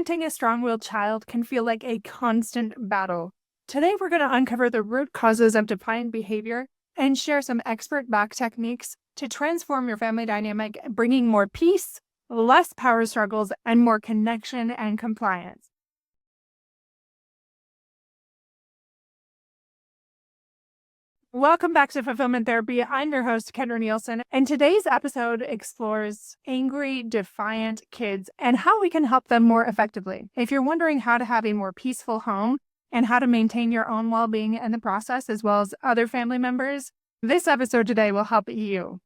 Parenting a strong-willed child can feel like a constant battle. Today, we're going to uncover the root causes of defiant behavior and share some expert-backed techniques to transform your family dynamic, bringing more peace, less power struggles, and more connection and compliance. Welcome back to Fulfillment Therapy. I'm your host, Kendra Nielsen, and today's episode explores angry, defiant kids and how we can help them more effectively. If you're wondering how to have a more peaceful home and how to maintain your own well-being in the process, as well as other family members, this episode today will help you.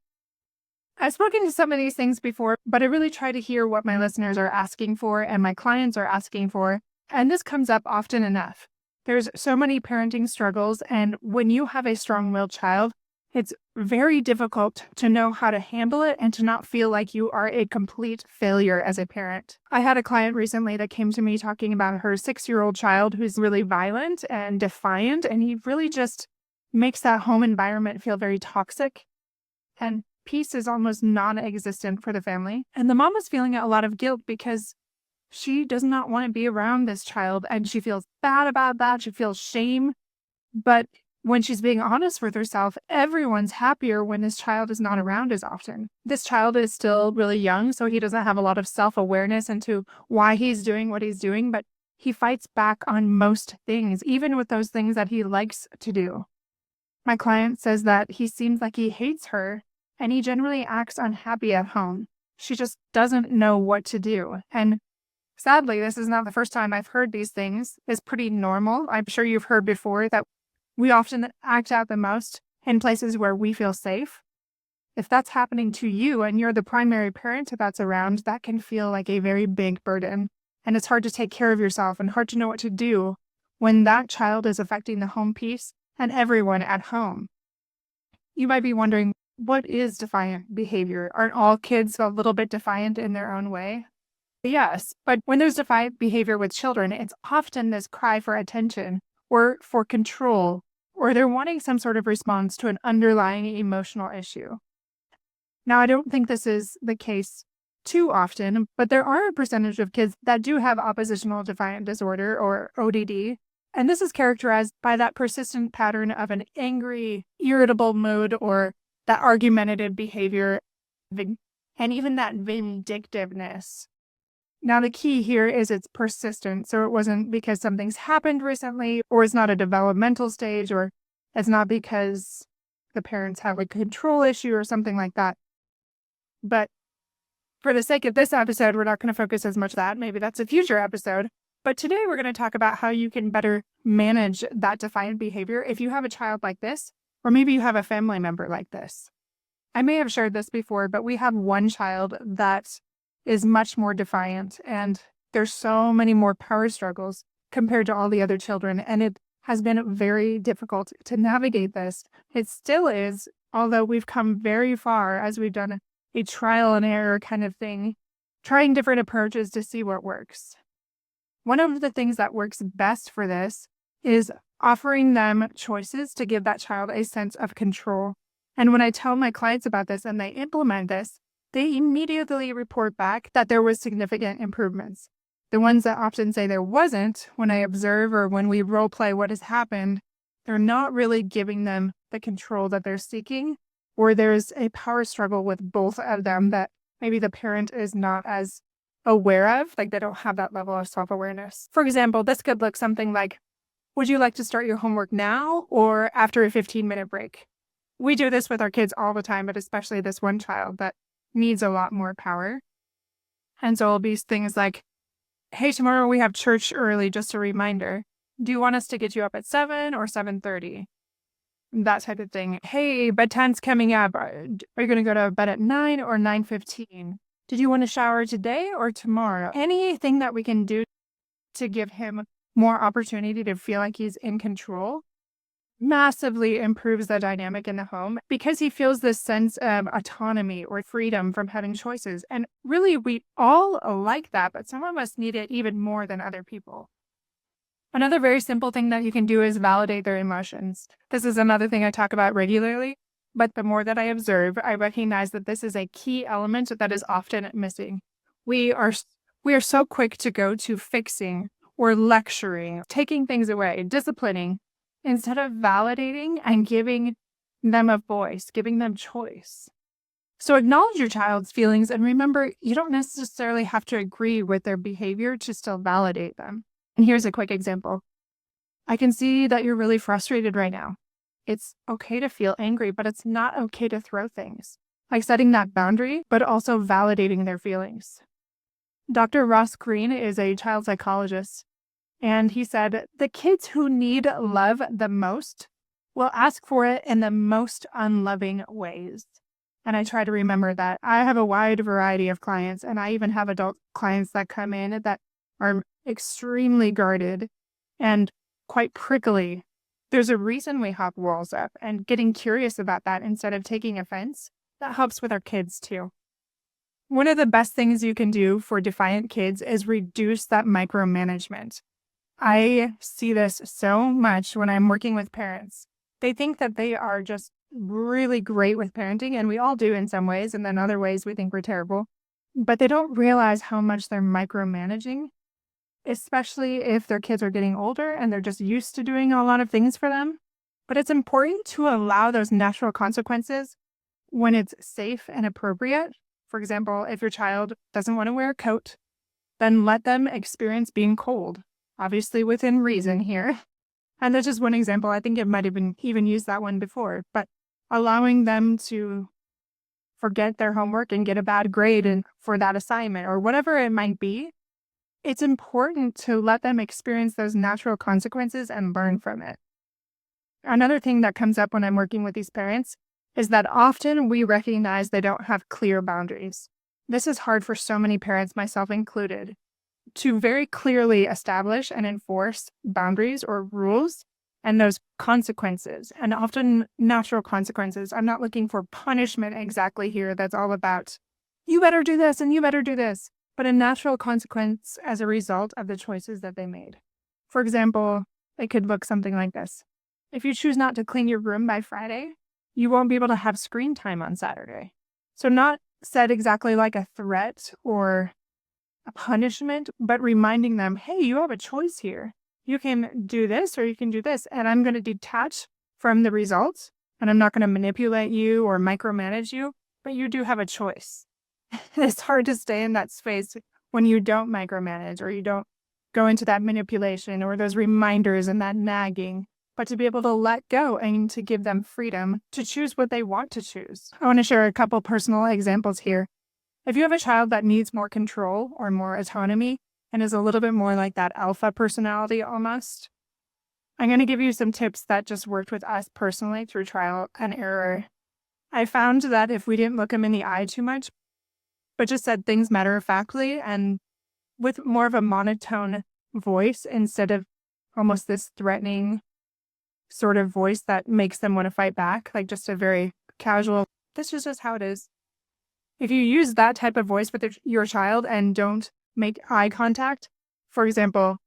I've spoken to some of these things before, but I really try to hear what my listeners are asking for and my clients are asking for, and this comes up often enough. There's so many parenting struggles, and when you have a strong-willed child, it's very difficult to know how to handle it and to not feel like you are a complete failure as a parent. I had a client recently that came to me talking about her 6-year-old child who's really violent and defiant, and he really just makes that home environment feel very toxic, and peace is almost non-existent for the family. And the mom was feeling a lot of guilt because she does not want to be around this child and she feels bad about that. She feels shame. But when she's being honest with herself, everyone's happier when this child is not around as often. This child is still really young, so he doesn't have a lot of self-awareness into why he's doing what he's doing, but he fights back on most things, even with those things that he likes to do. My client says that he seems like he hates her and he generally acts unhappy at home. She just doesn't know what to do. And sadly, this is not the first time I've heard these things. It's pretty normal. I'm sure you've heard before that we often act out the most in places where we feel safe. If that's happening to you and you're the primary parent that's around, that can feel like a very big burden. And it's hard to take care of yourself and hard to know what to do when that child is affecting the home peace and everyone at home. You might be wondering, what is defiant behavior? Aren't all kids a little bit defiant in their own way? Yes, but when there's defiant behavior with children, it's often this cry for attention or for control, or they're wanting some sort of response to an underlying emotional issue. Now, I don't think this is the case too often, but there are a percentage of kids that do have oppositional defiant disorder or ODD, and this is characterized by that persistent pattern of an angry, irritable mood or that argumentative behavior, and even that vindictiveness. Now, the key here is it's persistent. So it wasn't because something's happened recently, or it's not a developmental stage, or it's not because the parents have a control issue or something like that. But for the sake of this episode, we're not going to focus as much on that. Maybe that's a future episode. But today we're going to talk about how you can better manage that defiant behavior if you have a child like this, or maybe you have a family member like this. I may have shared this before, but we have one child that is much more defiant, and there's so many more power struggles compared to all the other children, and it has been very difficult to navigate this. It still is, although we've come very far as we've done a trial and error kind of thing, trying different approaches to see what works. One of the things that works best for this is offering them choices to give that child a sense of control. And when I tell my clients about this and they implement this, they immediately report back that there was significant improvements. The ones that often say there wasn't, when I observe or when we role play what has happened, they're not really giving them the control that they're seeking, or there's a power struggle with both of them that maybe the parent is not as aware of, like they don't have that level of self-awareness. For example, this could look something like, would you like to start your homework now or after a 15-minute break? We do this with our kids all the time, but especially this one child that needs a lot more power. And so it'll be things like, hey, tomorrow we have church early, just a reminder. Do you want us to get you up at 7 or 7:30? That type of thing. Hey, bedtime's coming up. Are you going to go to bed at 9 or 9:15? Did you want to shower today or tomorrow? Anything that we can do to give him more opportunity to feel like he's in control massively improves the dynamic in the home because he feels this sense of autonomy or freedom from having choices. And really, we all like that, but some of us need it even more than other people. Another very simple thing that you can do is validate their emotions. This is another thing I talk about regularly, but the more that I observe, I recognize that this is a key element that is often missing. We are We are so quick to go to fixing or lecturing, taking things away, disciplining, instead of validating and giving them a voice, giving them choice. So acknowledge your child's feelings and remember you don't necessarily have to agree with their behavior to still validate them. And here's a quick example. I can see that you're really frustrated right now. It's okay to feel angry, but it's not okay to throw things. Like setting that boundary, but also validating their feelings. Dr. Ross Green is a child psychologist, and he said, the kids who need love the most will ask for it in the most unloving ways. And I try to remember that. I have a wide variety of clients, and I even have adult clients that come in that are extremely guarded and quite prickly. There's a reason we hop walls up, and getting curious about that instead of taking offense, that helps with our kids too. One of the best things you can do for defiant kids is reduce that micromanagement. I see this so much when I'm working with parents. They think that they are just really great with parenting, and we all do in some ways, and then other ways we think we're terrible. But they don't realize how much they're micromanaging, especially if their kids are getting older and they're just used to doing a lot of things for them. But it's important to allow those natural consequences when it's safe and appropriate. For example, if your child doesn't want to wear a coat, then let them experience being cold, obviously within reason here. And that's just one example. I think it might have been even used that one before, but allowing them to forget their homework and get a bad grade for that assignment or whatever it might be, it's important to let them experience those natural consequences and learn from it. Another thing that comes up when I'm working with these parents is that often we recognize they don't have clear boundaries. This is hard for so many parents, myself included, to very clearly establish and enforce boundaries or rules and those consequences, and often natural consequences. I'm not looking for punishment exactly here. That's all about, you better do this and you better do this, but a natural consequence as a result of the choices that they made. For example, it could look something like this. If you choose not to clean your room by Friday, you won't be able to have screen time on Saturday. So not said exactly like a threat or a punishment, but reminding them, hey, you have a choice here. You can do this or you can do this, and I'm going to detach from the results, and I'm not going to manipulate you or micromanage you, but you do have a choice. It's hard to stay in that space when you don't micromanage or you don't go into that manipulation or those reminders and that nagging, but to be able to let go and to give them freedom to choose what they want to choose. I want to share a couple personal examples here. If you have a child that needs more control or more autonomy and is a little bit more like that alpha personality almost, I'm going to give you some tips that just worked with us personally through trial and error. I found that if we didn't look them in the eye too much, but just said things matter-of-factly and with more of a monotone voice instead of almost this threatening sort of voice that makes them want to fight back, like just a very casual, this is just how it is. If you use that type of voice with your child and don't make eye contact, for example,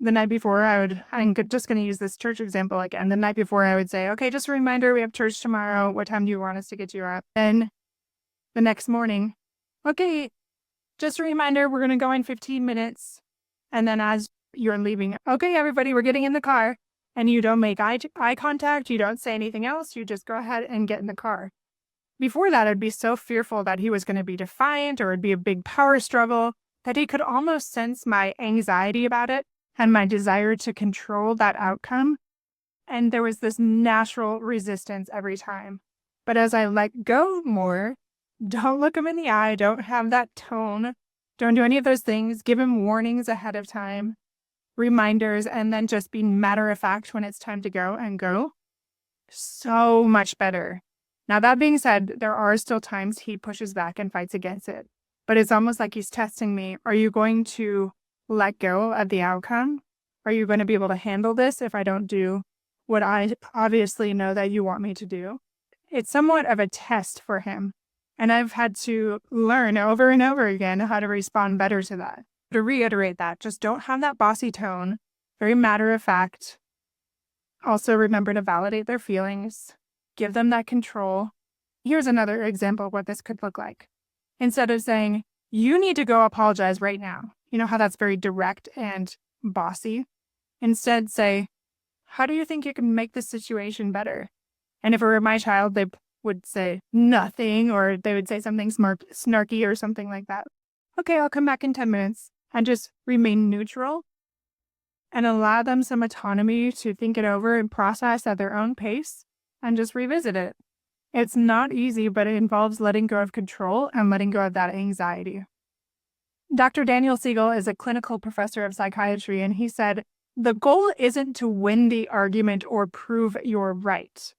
the night before I'm just going to use this church example again. The night before I would say, okay, just a reminder, we have church tomorrow. What time do you want us to get you up? Then the next morning, okay, just a reminder, we're going to go in 15 minutes. And then as you're leaving, okay, everybody, we're getting in the car. And you don't make eye contact. You don't say anything else. You just go ahead and get in the car. Before that, I'd be so fearful that he was going to be defiant or it'd be a big power struggle that he could almost sense my anxiety about it and my desire to control that outcome. And there was this natural resistance every time. But as I let go more, don't look him in the eye, don't have that tone, don't do any of those things, give him warnings ahead of time, reminders, and then just be matter of fact when it's time to go and go. So much better. Now, that being said, there are still times he pushes back and fights against it, but it's almost like he's testing me. Are you going to let go of the outcome? Are you going to be able to handle this if I don't do what I obviously know that you want me to do? It's somewhat of a test for him. And I've had to learn over and over again how to respond better to that. To reiterate that, just don't have that bossy tone, very matter of fact. Also remember to validate their feelings, give them that control. Here's another example of what this could look like. Instead of saying, You need to go apologize right now. You know how that's very direct and bossy? Instead, say, how do you think you can make this situation better? And if it were my child, they would say nothing, or they would say something snarky or something like that. Okay, I'll come back in 10 minutes and just remain neutral and allow them some autonomy to think it over and process at their own pace and just revisit it. It's not easy, but it involves letting go of control and letting go of that anxiety. Dr. Daniel Siegel is a clinical professor of psychiatry, and he said, the goal isn't to win the argument or prove you're right.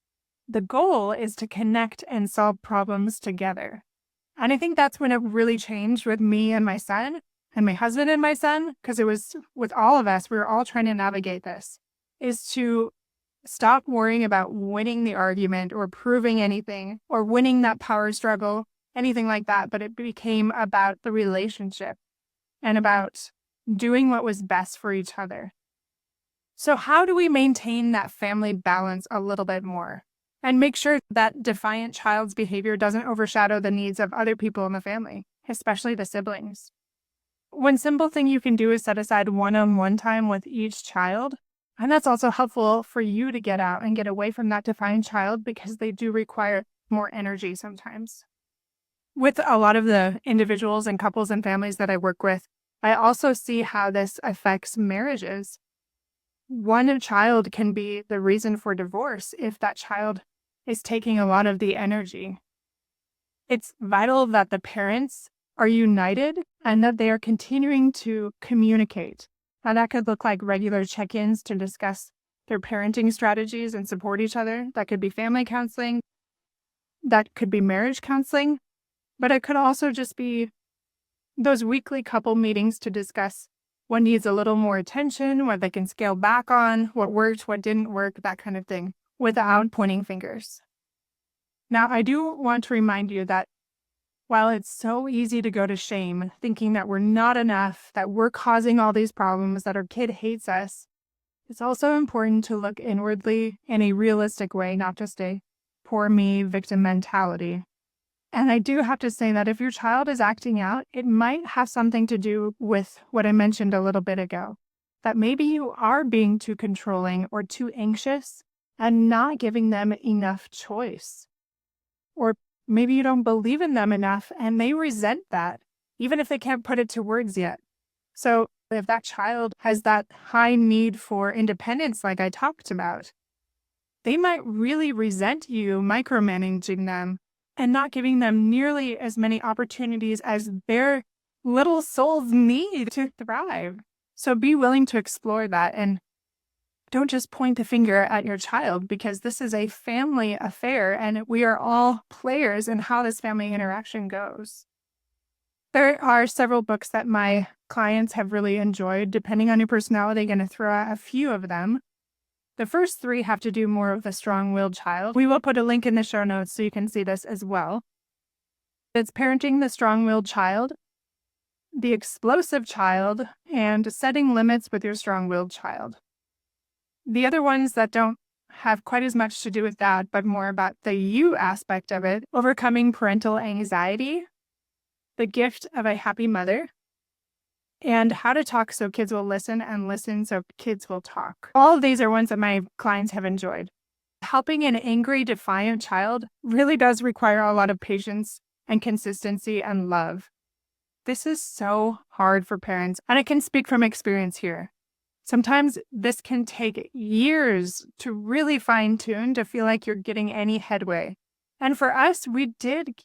The goal is to connect and solve problems together. And I think that's when it really changed with me and my son, and my husband and my son, because it was with all of us, we were all trying to navigate this, is to stop worrying about winning the argument or proving anything or winning that power struggle, anything like that. But it became about the relationship and about doing what was best for each other. So how do we maintain that family balance a little bit more and make sure that defiant child's behavior doesn't overshadow the needs of other people in the family, especially the siblings? One simple thing you can do is set aside one-on-one time with each child. And that's also helpful for you to get out and get away from that defiant child, because they do require more energy sometimes. With a lot of the individuals and couples and families that I work with, I also see how this affects marriages. One child can be the reason for divorce if that child is taking a lot of the energy. It's vital that the parents are united and that they are continuing to communicate. Now, that could look like regular check-ins to discuss their parenting strategies and support each other. That could be family counseling. That could be marriage counseling. But it could also just be those weekly couple meetings to discuss what needs a little more attention, what they can scale back on, what worked, what didn't work, that kind of thing, without pointing fingers. Now, I do want to remind you that while it's so easy to go to shame, thinking that we're not enough, that we're causing all these problems, that our kid hates us, it's also important to look inwardly in a realistic way, not just a poor me victim mentality. And I do have to say that if your child is acting out, it might have something to do with what I mentioned a little bit ago, that maybe you are being too controlling or too anxious and not giving them enough choice. Or maybe you don't believe in them enough and they resent that, even if they can't put it to words yet. So if that child has that high need for independence, like I talked about, they might really resent you micromanaging them and not giving them nearly as many opportunities as their little souls need to thrive. So be willing to explore that, and don't just point the finger at your child, because this is a family affair and we are all players in how this family interaction goes. There are several books that my clients have really enjoyed. Depending on your personality, I'm going to throw out a few of them. The first three have to do more with the strong-willed child. We will put a link in the show notes so you can see this as well. It's Parenting the Strong-Willed Child, The Explosive Child, and Setting Limits with Your Strong-Willed Child. The other ones that don't have quite as much to do with that, but more about the you aspect of it: Overcoming Parental Anxiety, The Gift of a Happy Mother, and How to Talk So Kids Will Listen, and Listen So Kids Will Talk. All of these are ones that my clients have enjoyed. Helping an angry, defiant child really does require a lot of patience and consistency and love. This is so hard for parents, and I can speak from experience here. Sometimes this can take years to really fine-tune to feel like you're getting any headway. And for us, we did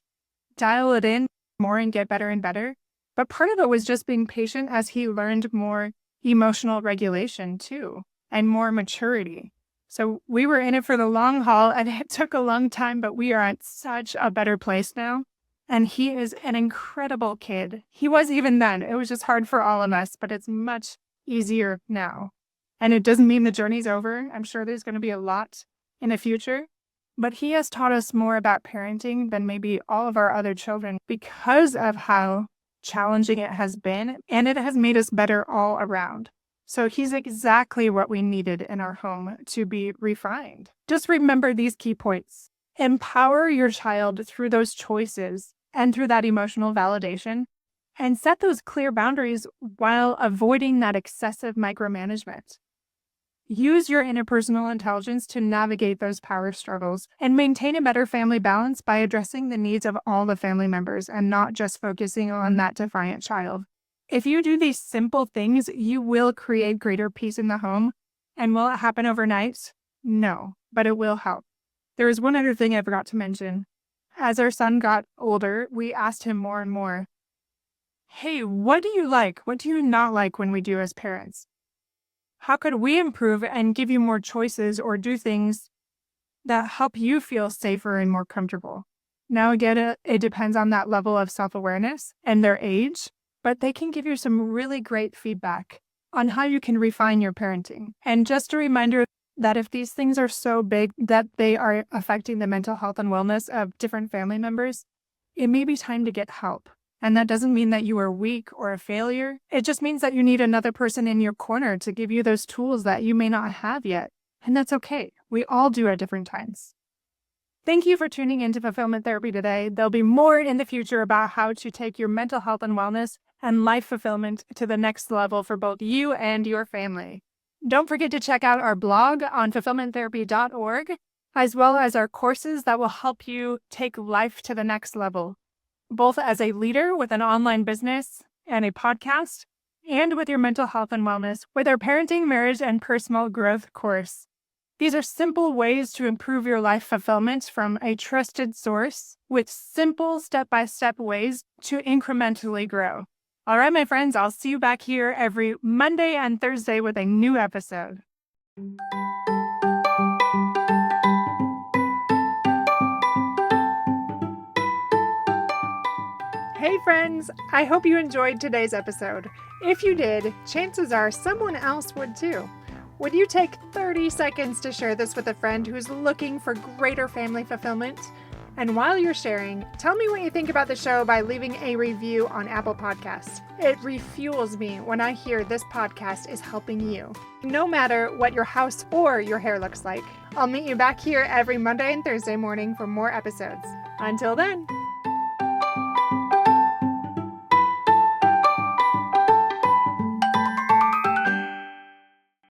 dial it in more and get better and better. But part of it was just being patient as he learned more emotional regulation too, and more maturity. So we were in it for the long haul, and it took a long time, but we are at such a better place now. And he is an incredible kid. He was even then. It was just hard for all of us, but it's much easier now. And it doesn't mean the journey's over. I'm sure there's going to be a lot in the future. But he has taught us more about parenting than maybe all of our other children, because of how challenging it has been, and it has made us better all around. So he's exactly what we needed in our home to be refined. Just remember these key points. Empower your child through those choices and through that emotional validation, and set those clear boundaries while avoiding that excessive micromanagement. Use your interpersonal intelligence to navigate those power struggles and maintain a better family balance by addressing the needs of all the family members and not just focusing on that defiant child. If you do these simple things, you will create greater peace in the home. And will it happen overnight? No, but it will help. There is one other thing I forgot to mention. As our son got older, we asked him more and more, hey, what do you like? What do you not like when we do as parents? How could we improve and give you more choices or do things that help you feel safer and more comfortable? Now, again, it depends on that level of self-awareness and their age, but they can give you some really great feedback on how you can refine your parenting. And just a reminder that if these things are so big that they are affecting the mental health and wellness of different family members, it may be time to get help. And that doesn't mean that you are weak or a failure. It just means that you need another person in your corner to give you those tools that you may not have yet. And that's okay. We all do at different times. Thank you for tuning into Fulfillment Therapy today. There'll be more in the future about how to take your mental health and wellness and life fulfillment to the next level for both you and your family. Don't forget to check out our blog on fulfillmenttherapy.org, as well as our courses that will help you take life to the next level, both as a leader with an online business and a podcast, and with your mental health and wellness with our Parenting, Marriage, and Personal Growth course. These are simple ways to improve your life fulfillment from a trusted source with simple step-by-step ways to incrementally grow. All right, my friends, I'll see you back here every Monday and Thursday with a new episode. Hey friends, I hope you enjoyed today's episode. If you did, chances are someone else would too. Would you take 30 seconds to share this with a friend who's looking for greater family fulfillment? And while you're sharing, tell me what you think about the show by leaving a review on Apple Podcasts. It refuels me when I hear this podcast is helping you. No matter what your house or your hair looks like, I'll meet you back here every Monday and Thursday morning for more episodes. Until then.